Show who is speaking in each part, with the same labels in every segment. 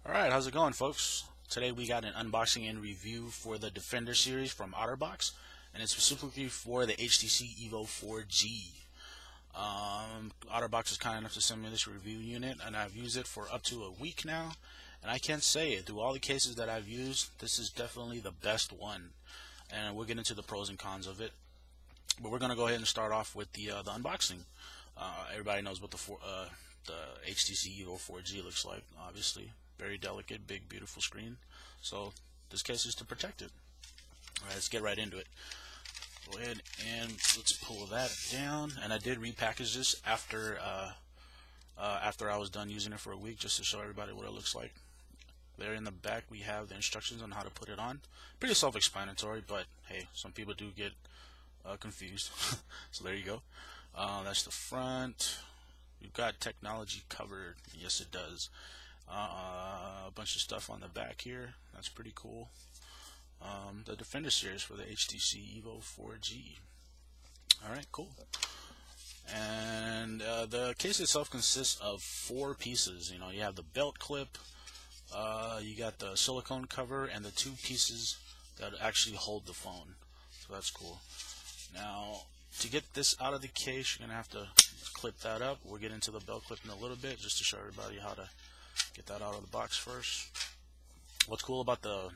Speaker 1: Alright, how's it going, folks? Today we got an unboxing and review for the Defender series from Otterbox, and it's specifically for the HTC EVO 4G. Otterbox is kind enough to send me this review unit, and I've used it for up to a week now, and I can't say it. Through all the cases that I've used, this is definitely the best one, and we'll get into the pros and cons of it. But we're going to go ahead and start off with the unboxing. Everybody knows what the HTC EVO 4G looks like, obviously. Very delicate, big, beautiful screen. So this case is to protect it. Alright, let's get right into it. Go ahead and let's pull that down. And I did repackage this after I was done using it for a week, just to show everybody what it looks like. There in the back we have the instructions on how to put it on. Pretty self-explanatory, but hey, some people do get confused. So there you go. That's the front. We've got technology covered. Yes, it does. A bunch of stuff on the back here. That's pretty cool. The Defender series for the HTC EVO 4G. Alright, cool. And the case itself consists of 4 pieces. You know, you have the belt clip, you got the silicone cover, and the 2 pieces that actually hold the phone. So that's cool. Now, to get this out of the case, you're going to have to clip that up. We'll get into the belt clip in a little bit, just to show everybody how to get that out of the box first. What's cool about the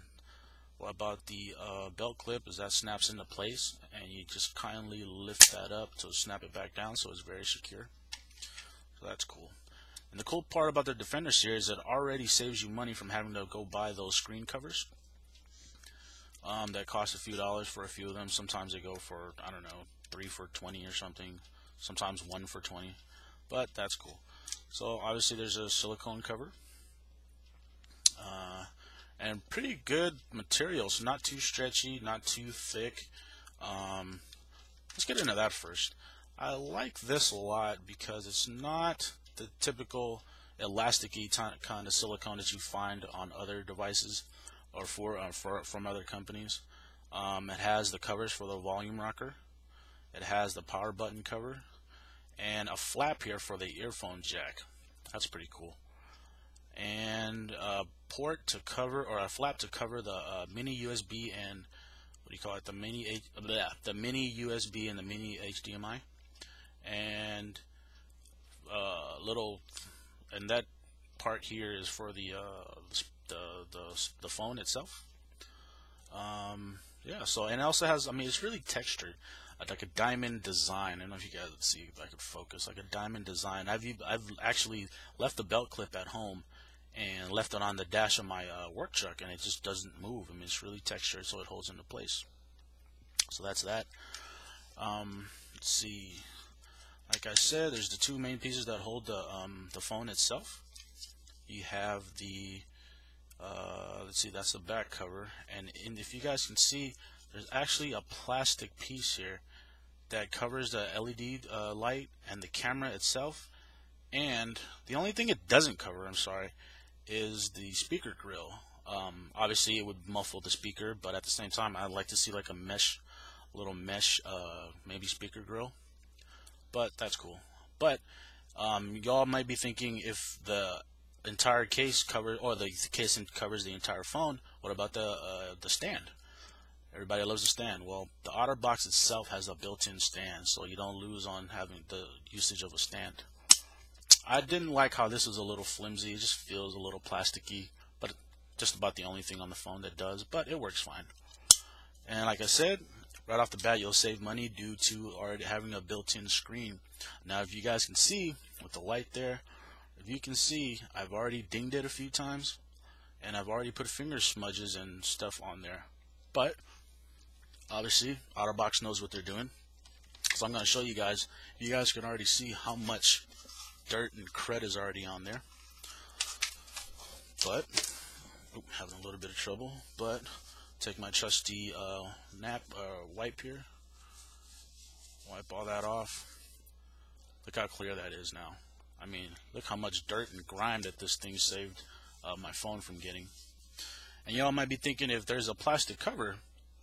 Speaker 1: belt clip is that snaps into place, and you just kindly lift that up to snap it back down, so it's very secure. So that's cool. And the cool part about the Defender series is it already saves you money from having to go buy those screen covers. That cost a few dollars for a few of them. Sometimes they go for, I don't know, 3 for $20 or something. Sometimes 1 for $20. But that's cool. So obviously there's a silicone cover. And pretty good materials, not too stretchy, not too thick. Let's get into that first. I like this a lot because it's not the typical elasticy kind of silicone that you find on other devices or from other companies. It has the covers for the volume rocker. It has the power button cover and a flap here for the earphone jack. That's pretty cool. And a port to cover, or a flap to cover the mini USB and what do you call it? The mini USB and the mini HDMI, and and that part here is for the phone itself. Yeah. So, and it also has, I mean, it's really textured, like a diamond design. I don't know if you guys would see if I could focus, like a diamond design. I've actually left the belt clip at home and left it on the dash of my work truck, and it just doesn't move. I mean, it's really textured, so it holds into place. So that's that. Let's see. Like I said, there's the 2 main pieces that hold the phone itself. You have the let's see, that's the back cover, and if you guys can see, there's actually a plastic piece here that covers the LED light and the camera itself. And the only thing it doesn't cover, I'm sorry, is the speaker grill. Obviously it would muffle the speaker, but at the same time I'd like to see like a little mesh maybe speaker grill. But that's cool. But y'all might be thinking, if the entire case covers, or the casing covers the entire phone, what about the stand? Everybody loves a stand. Well, the Otterbox itself has a built-in stand, so you don't lose on having the usage of a stand. I didn't like how this is a little flimsy. It just feels a little plasticky, but just about the only thing on the phone that does, but it works fine. And like I said, right off the bat, you'll save money due to already having a built-in screen. Now, if you guys can see with the light there, if you can see, I've already dinged it a few times, and I've already put finger smudges and stuff on there. But obviously, Otterbox knows what they're doing. So I'm going to show you guys. You guys can already see how much dirt and crud is already on there. But, having a little bit of trouble. But, take my trusty wipe here. Wipe all that off. Look how clear that is now. I mean, look how much dirt and grime that this thing saved my phone from getting. And y'all might be thinking, if there's a plastic cover,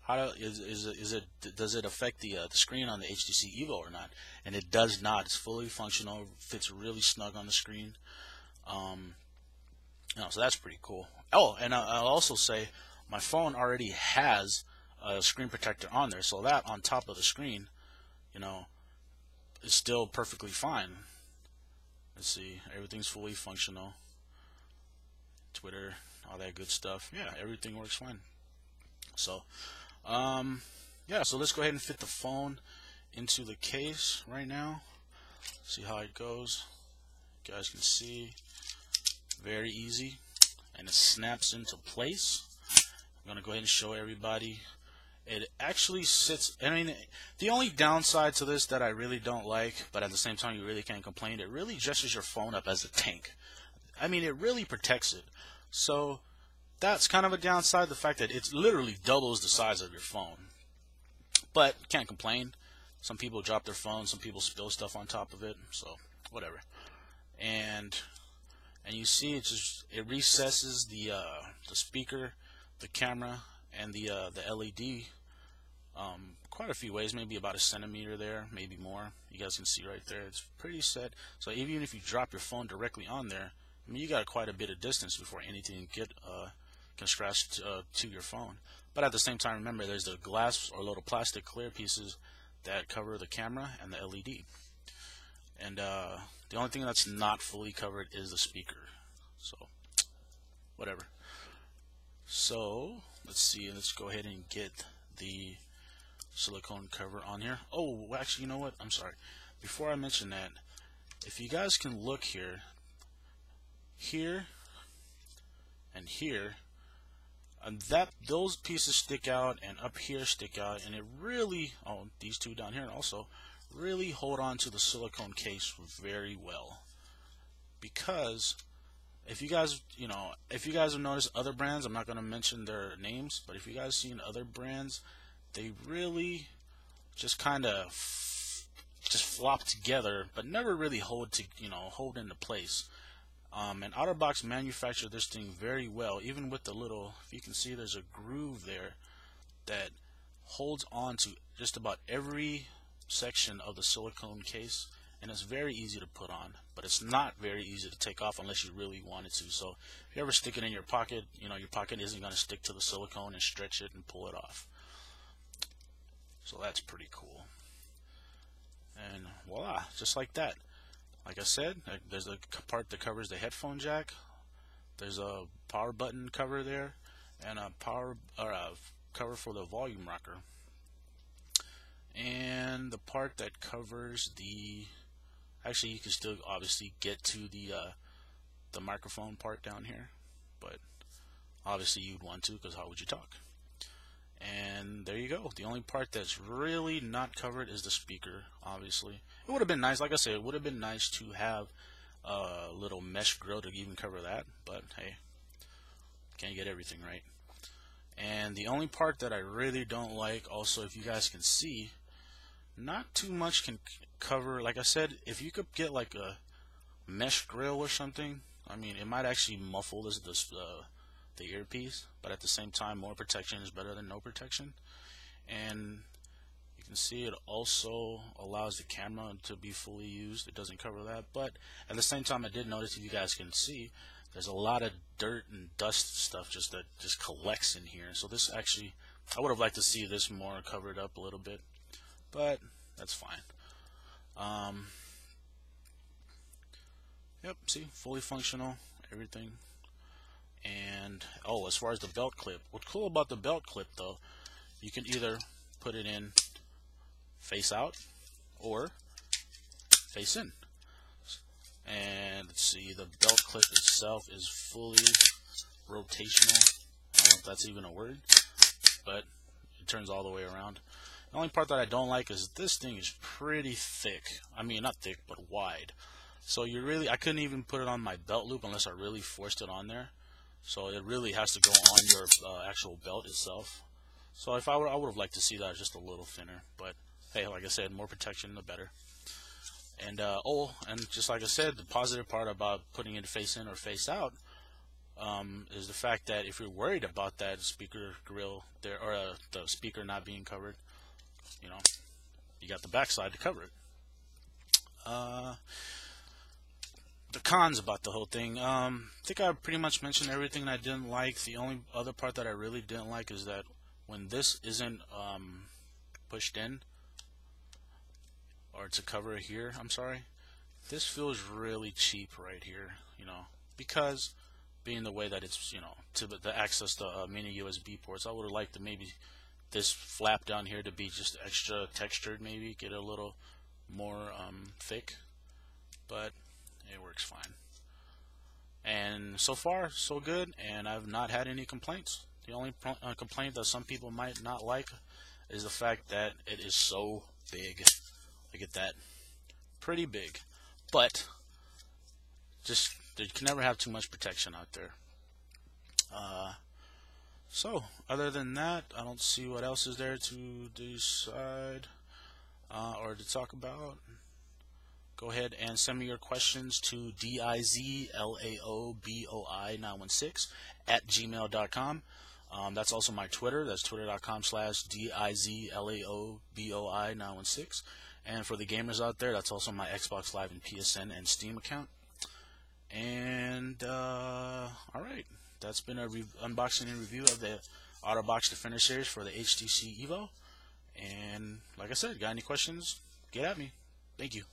Speaker 1: does it affect the screen on the HTC EVO or not? And it does not. It's fully functional. Fits really snug on the screen. So that's pretty cool. Oh, and I'll also say my phone already has a screen protector on there, so that on top of the screen, you know, is still perfectly fine. Let's see, everything's fully functional. Twitter, all that good stuff. Yeah, everything works fine. So, yeah, so let's go ahead and fit the phone into the case right now. See how it goes. You guys can see, very easy, and it snaps into place. I'm gonna go ahead and show everybody. It actually sits. I mean, the only downside to this that I really don't like, but at the same time you really can't complain, it really dresses your phone up as a tank. I mean, it really protects it. So that's kind of a downside, the fact that it literally doubles the size of your phone. But can't complain. Some people drop their phone, some people spill stuff on top of it, so whatever. And you see it recesses the speaker, the camera, and the LED quite a few ways, maybe about 1 centimeter there, maybe more. You guys can see right there, it's pretty set. So even if you drop your phone directly on there, I mean, you got quite a bit of distance before anything can scratch to your phone. But at the same time, remember, there's the glass or little plastic clear pieces that cover the camera and the LED. And the only thing that's not fully covered is the speaker. So, whatever. So, let's see. Let's go ahead and get the silicone cover on here. Oh, actually, you know what? I'm sorry. Before I mention that, if you guys can look here, and here, and those pieces stick out, and up here stick out, and it really, these two down here also really hold on to the silicone case very well. Because if you guys, if you guys have noticed other brands, I'm not going to mention their names, but if you guys seen other brands, they really just kind of just flop together, but never really hold into place. And Otterbox manufactured this thing very well, even with the little, if you can see, there's a groove there that holds on to just about every section of the silicone case, and it's very easy to put on, but it's not very easy to take off unless you really wanted to. So if you ever stick it in your pocket, your pocket isn't going to stick to the silicone and stretch it and pull it off. So that's pretty cool. And voila, just like that. Like I said, there's a part that covers the headphone jack. There's a power button cover there, and a cover for the volume rocker. And the part that covers the, actually, you can still obviously get to the microphone part down here, but obviously you'd want to, because how would you talk? And there you go. The only part that's really not covered is the speaker, obviously. It would have been nice, like I said, it would have been nice to have a little mesh grill to even cover that, but hey, can't get everything right. And the only part that I really don't like, also, if you guys can see, not too much can cover. Like I said, if you could get like a mesh grill or something, I mean, it might actually muffle the earpiece, but at the same time, more protection is better than no protection. And you can see it also allows the camera to be fully used. It doesn't cover that, but at the same time, I did notice, if you guys can see, there's a lot of dirt and dust stuff that just collects in here. So this actually, I would have liked to see this more covered up a little bit, but that's fine. Yep, see, fully functional, everything. And as far as the belt clip, what's cool about the belt clip though, you can either put it in face out or face in. And let's see, the belt clip itself is fully rotational. I don't know if that's even a word, but it turns all the way around. The only part that I don't like is this thing is pretty thick. I mean, not thick, but wide. So I couldn't even put it on my belt loop unless I really forced it on there. So it really has to go on your actual belt itself. So I would have liked to see that just a little thinner. But hey, like I said, more protection, the better. And and just like I said, the positive part about putting it face in or face out is the fact that if you're worried about that speaker grill there, or the speaker not being covered, you got the backside to cover it. the cons about the whole thing. I think I pretty much mentioned everything I didn't like. The only other part that I really didn't like is that when this isn't pushed in, or to cover it here, I'm sorry, this feels really cheap right here, because being the way that it's, to access the mini USB ports, I would have liked to maybe this flap down here to be just extra textured, maybe get a little more thick, but it works fine. And so far, so good, and I've not had any complaints. The only complaint that some people might not like is the fact that it is so big. Look at that. Pretty big. But just, you can never have too much protection out there. So, other than that, I don't see what else is there to decide or to talk about. Go ahead and send me your questions to dizlaoboi916@gmail.com. That's also my Twitter. That's twitter.com/dizlaoboi916. And for the gamers out there, that's also my Xbox Live and PSN and Steam account. And alright, that's been a unboxing and review of the Otterbox Defender series for the HTC EVO. And like I said, got any questions, get at me. Thank you.